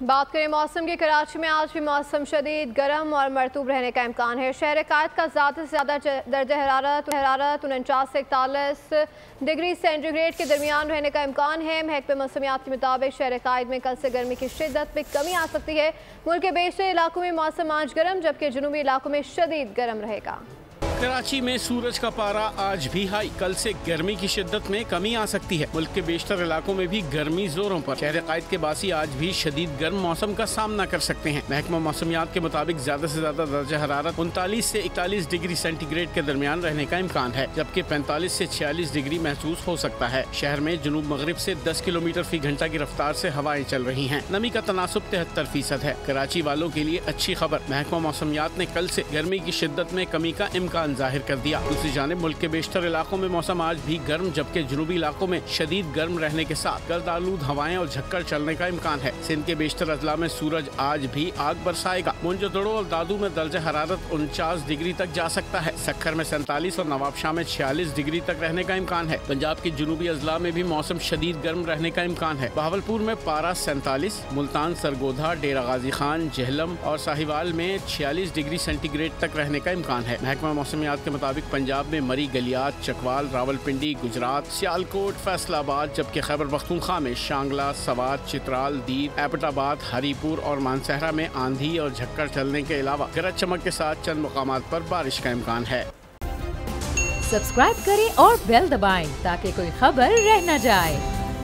बात करें मौसम की। कराची में आज भी मौसम शदीद गर्म और मरतूब रहने का इम्कान है। शहर कायद का ज़्यादा से ज़्यादा दर्जा हरारत 49 से 41 डिग्री सेंटीग्रेड के दरमियान रहने का इम्कान है। महकमे मौसमियात के मुताबिक शहर कायद में कल से गर्मी की शिद्दत में कमी आ सकती है। मुल्क के बेशतर इलाकों में मौसम आज गर्म, जबकि जनूबी इलाकों में शदीद गर्म रहेगा। कराची में सूरज का पारा आज भी हाई, कल से गर्मी की शिद्दत में कमी आ सकती है। मुल्क के बेशतर इलाकों में भी गर्मी जोरों पर। शहर कायद के बासी आज भी शदीद गर्म मौसम का सामना कर सकते हैं। महकमा मौसमियात के मुताबिक ज्यादा से ज्यादा दर्जा हरारत 39 से 41 डिग्री सेंटीग्रेड के दरमियान रहने का इम्कान है, जबकि 45 से 46 डिग्री महसूस हो सकता है। शहर में जुनूब मगरिब से 10 किलोमीटर फी घंटा की रफ्तार से हवाएं चल रही हैं। नमी का तनासुब 73% है। कराची वालों के लिए अच्छी खबर, महकमा मौसमियात ने कल से गर्मी की शिद्दत में कमी का इम्कान जाहिर कर दिया। दूसरी जानिब मुल्क के बेशतर इलाकों में मौसम आज भी गर्म, जबकि जुनूबी इलाकों में शदीद गर्म रहने के साथ गर्द आलूद हवाएं और झक्कर चलने का इम्कान है। सिंध के बेशतर अजला में सूरज आज भी आग बरसाएगा। मुंजदड़ो और दादू में दर्जा हरारत 49 डिग्री तक जा सकता है। सक्खर में 47 और नवाबशाह में 46 डिग्री तक रहने का इम्कान है। पंजाब के जुनूबी अजला में भी मौसम शदीद गर्म रहने का इम्कान है। बहावलपुर में पारा 47, मुल्तान, सरगोधा, डेरा गाजी खान, जहलम और साहिवाल में 46 डिग्री सेंटीग्रेड तक रहने का इम्कान है। महकमा मौसमियात के मुताबिक पंजाब में मरी, गलियात, चकवाल, रावलपिंडी, गुजरात, सियालकोट, फैसलाबाद, जबकि खैबर पख्तूनख्वा में शांगला, सवात, चित्राल, दीप, एबटाबाद, हरीपुर और मानसहरा में आंधी और झक्कर चलने के अलावा गरज चमक के साथ चंद मुकामात पर बारिश का इम्कान है। सब्सक्राइब करें और बेल दबाएं ताकि कोई खबर रह न जाए।